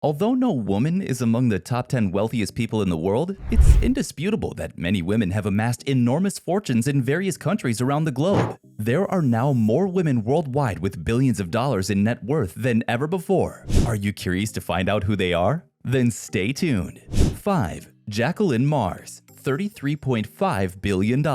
Although no woman is among the top 10 wealthiest people in the world, it's indisputable that many women have amassed enormous fortunes in various countries around the globe. There are now more women worldwide with billions of dollars in net worth than ever before. Are you curious to find out who they are? Then stay tuned. 5. Jacqueline Mars, $33.5 billion.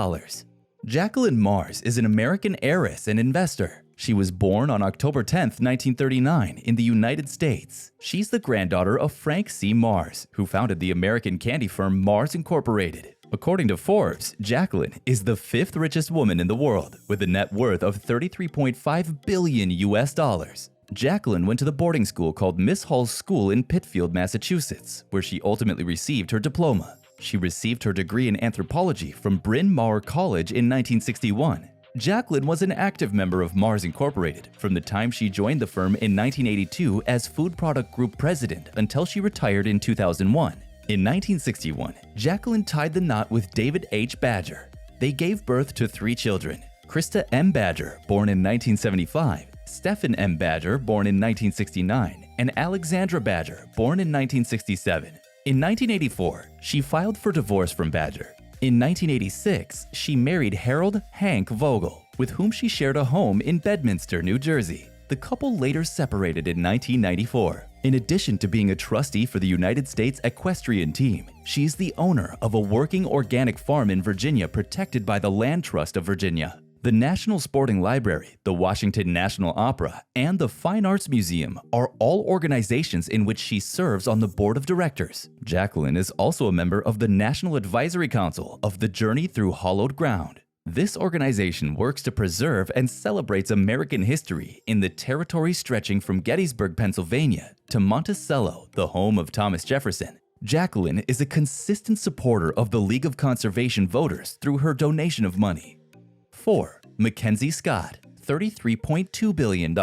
Jacqueline Mars is an American heiress and investor. She was born on October 10, 1939, in the United States. She's the granddaughter of Frank C. Mars, who founded the American candy firm Mars Incorporated. According to Forbes, Jacqueline is the 5th richest woman in the world, with a net worth of $33.5 billion US. Jacqueline went to the boarding school called Miss Hall's School in Pittsfield, Massachusetts, where she ultimately received her diploma. She received her degree in anthropology from Bryn Mawr College in 1961. Jacqueline was an active member of Mars Incorporated from the time she joined the firm in 1982 as Food Product Group President until she retired in 2001. In 1961, Jacqueline tied the knot with David H. Badger. They gave birth to 3 children: Krista M. Badger, born in 1975, Stephen M. Badger, born in 1969, and Alexandra Badger, born in 1967. In 1984, she filed for divorce from Badger. In 1986, she married Harold Hank Vogel, with whom she shared a home in Bedminster, New Jersey. The couple later separated in 1994. In addition to being a trustee for the United States Equestrian Team, she's the owner of a working organic farm in Virginia protected by the Land Trust of Virginia. The National Sporting Library, the Washington National Opera, and the Fine Arts Museum are all organizations in which she serves on the board of directors. Jacqueline is also a member of the National Advisory Council of the Journey Through Hollowed Ground. This organization works to preserve and celebrates American history in the territory stretching from Gettysburg, Pennsylvania, to Monticello, the home of Thomas Jefferson. Jacqueline is a consistent supporter of the League of Conservation Voters through her donation of money. 4. Mackenzie Scott, $33.2 billion.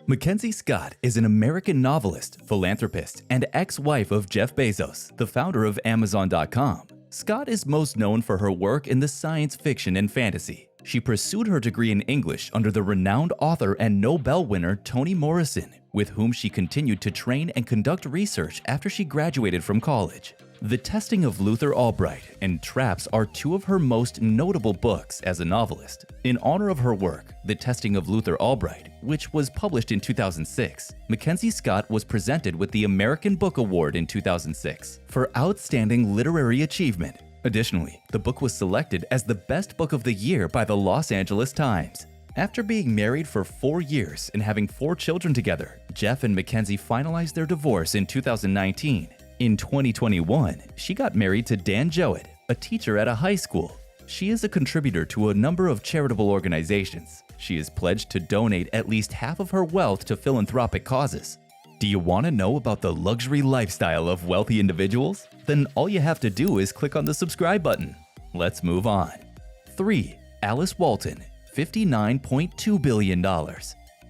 Mackenzie Scott is an American novelist, philanthropist, and ex-wife of Jeff Bezos, the founder of Amazon.com. Scott is most known for her work in the science fiction and fantasy. She pursued her degree in English under the renowned author and Nobel winner Toni Morrison, with whom she continued to train and conduct research after she graduated from college. The Testing of Luther Albright and Traps are 2 of her most notable books as a novelist. In honor of her work, The Testing of Luther Albright, which was published in 2006, Mackenzie Scott was presented with the American Book Award in 2006 for outstanding literary achievement. Additionally, the book was selected as the best book of the year by the Los Angeles Times. After being married for 4 years and having 4 children together, Jeff and Mackenzie finalized their divorce in 2019. In 2021, she got married to Dan Jowett, a teacher at a high school. She is a contributor to a number of charitable organizations. She is pledged to donate at least half of her wealth to philanthropic causes. Do you want to know about the luxury lifestyle of wealthy individuals? Then all you have to do is click on the subscribe button. Let's move on. 3. Alice Walton, $59.2 billion.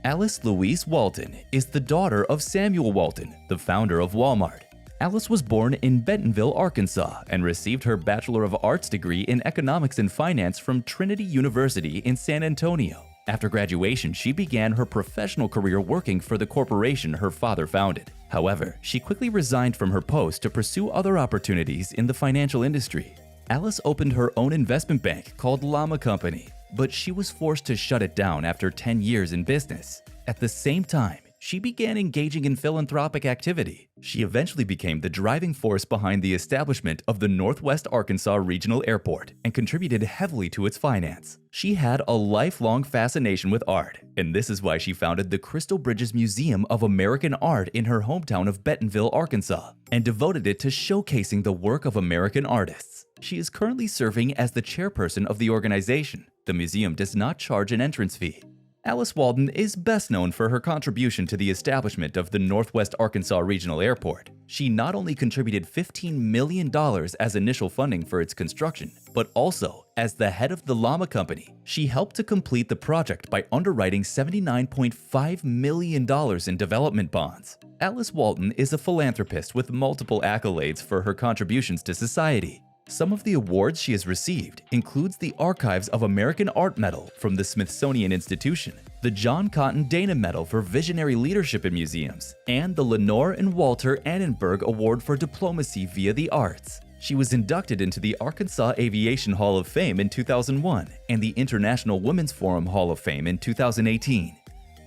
Alice Louise Walton is the daughter of Samuel Walton, the founder of Walmart. Alice was born in Bentonville, Arkansas, and received her Bachelor of Arts degree in Economics and Finance from Trinity University in San Antonio. After graduation, she began her professional career working for the corporation her father founded. However, she quickly resigned from her post to pursue other opportunities in the financial industry. Alice opened her own investment bank called Llama Company, but she was forced to shut it down after 10 years in business. At the same time, she began engaging in philanthropic activity. She eventually became the driving force behind the establishment of the Northwest Arkansas Regional Airport and contributed heavily to its finance. She had a lifelong fascination with art, and this is why she founded the Crystal Bridges Museum of American Art in her hometown of Bentonville, Arkansas, and devoted it to showcasing the work of American artists. She is currently serving as the chairperson of the organization. The museum does not charge an entrance fee. Alice Walton is best known for her contribution to the establishment of the Northwest Arkansas Regional Airport. She not only contributed $15 million as initial funding for its construction, but also, as the head of the Llama Company, she helped to complete the project by underwriting $79.5 million in development bonds. Alice Walton is a philanthropist with multiple accolades for her contributions to society. Some of the awards she has received includes the Archives of American Art Medal from the Smithsonian Institution, the John Cotton Dana Medal for Visionary Leadership in Museums, and the Lenore and Walter Annenberg Award for Diplomacy via the Arts. She was inducted into the Arkansas Aviation Hall of Fame in 2001 and the International Women's Forum Hall of Fame in 2018.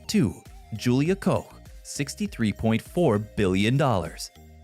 2. Julia Koch, $63.4 billion.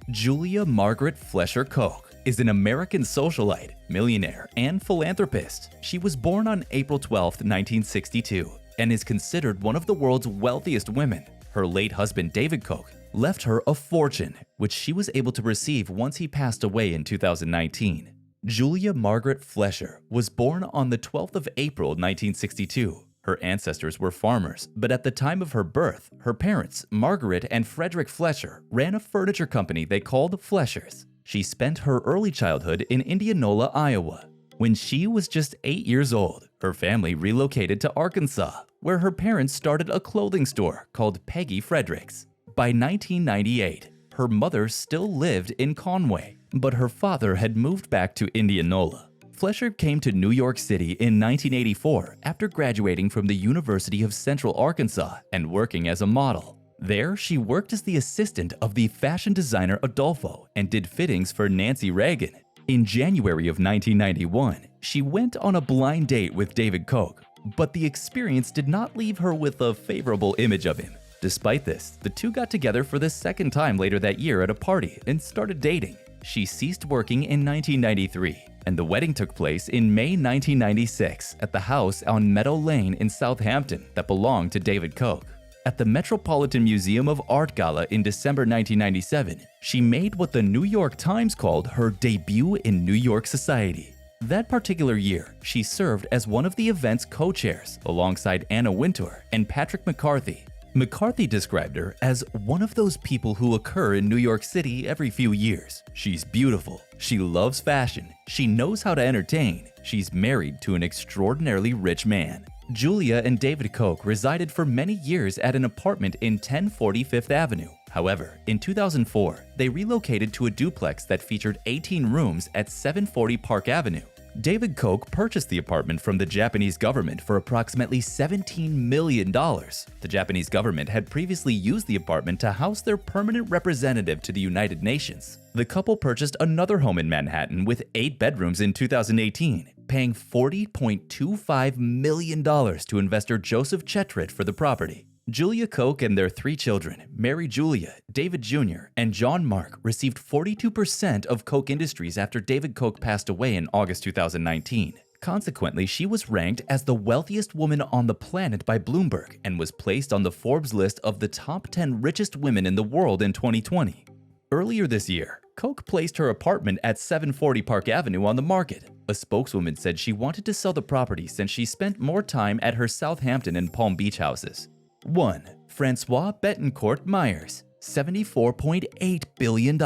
Julia Margaret Flesher Koch is an American socialite, millionaire, and philanthropist. She was born on April 12, 1962, and is considered one of the world's wealthiest women. Her late husband, David Koch, left her a fortune, which she was able to receive once he passed away in 2019. Julia Margaret Flesher was born on the 12th of April, 1962. Her ancestors were farmers, but at the time of her birth, her parents, Margaret and Frederick Flesher, ran a furniture company they called Fleschers. She spent her early childhood in Indianola, Iowa. When she was just 8 years old, her family relocated to Arkansas, where her parents started a clothing store called Peggy Fredericks. By 1998, her mother still lived in Conway, but her father had moved back to Indianola. Flesher came to New York City in 1984 after graduating from the University of Central Arkansas and working as a model. There, she worked as the assistant of the fashion designer Adolfo and did fittings for Nancy Reagan. In January of 1991, she went on a blind date with David Koch, but the experience did not leave her with a favorable image of him. Despite this, the two got together for the second time later that year at a party and started dating. She ceased working in 1993, and the wedding took place in May 1996 at the house on Meadow Lane in Southampton that belonged to David Koch. At the Metropolitan Museum of Art Gala in December 1997, she made what the New York Times called her debut in New York society. That particular year, she served as one of the event's co-chairs alongside Anna Wintour and Patrick McCarthy. McCarthy described her as one of those people who occur in New York City every few years. She's beautiful, she loves fashion, she knows how to entertain, she's married to an extraordinarily rich man. Julia and David Koch resided for many years at an apartment in 1040 Fifth Avenue. However, in 2004, they relocated to a duplex that featured 18 rooms at 740 Park Avenue. David Koch purchased the apartment from the Japanese government for approximately $17 million. The Japanese government had previously used the apartment to house their permanent representative to the United Nations. The couple purchased another home in Manhattan with 8 bedrooms in 2018, paying $40.25 million to investor Joseph Chetrit for the property. Julia Koch and their 3 children, Mary Julia, David Jr., and John Mark, received 42% of Koch Industries after David Koch passed away in August 2019. Consequently, she was ranked as the wealthiest woman on the planet by Bloomberg and was placed on the Forbes list of the top 10 richest women in the world in 2020. Earlier this year, Koch placed her apartment at 740 Park Avenue on the market. A spokeswoman said she wanted to sell the property since she spent more time at her Southampton and Palm Beach houses. 1. Francois Betancourt Myers, $74.8 billion.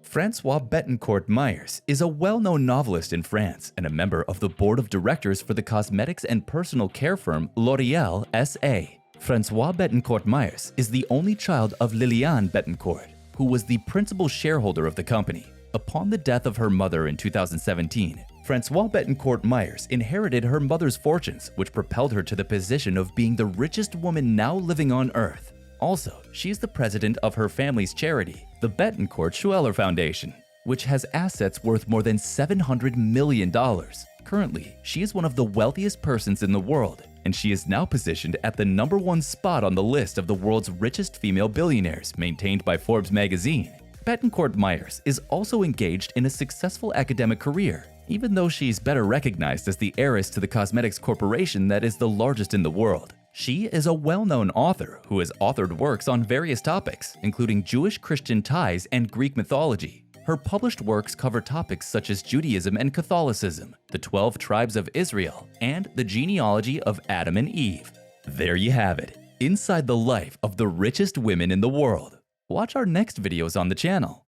Francois Betancourt Myers is a well-known novelist in France and a member of the board of directors for the cosmetics and personal care firm L'Oréal SA. Francois Betancourt Myers is the only child of Liliane Betancourt, who was the principal shareholder of the company. Upon the death of her mother in 2017, Francois Betancourt Myers inherited her mother's fortunes, which propelled her to the position of being the richest woman now living on Earth. Also, she is the president of her family's charity, the Betancourt-Schueller Foundation, which has assets worth more than $700 million. Currently, she is one of the wealthiest persons in the world, and she is now positioned at the #1 spot on the list of the world's richest female billionaires maintained by Forbes magazine. Betancourt Myers is also engaged in a successful academic career, even though she's better recognized as the heiress to the cosmetics corporation that is the largest in the world. She is a well-known author who has authored works on various topics, including Jewish-Christian ties and Greek mythology. Her published works cover topics such as Judaism and Catholicism, the 12 tribes of Israel, and the genealogy of Adam and Eve. There you have it, inside the life of the richest women in the world. Watch our next videos on the channel.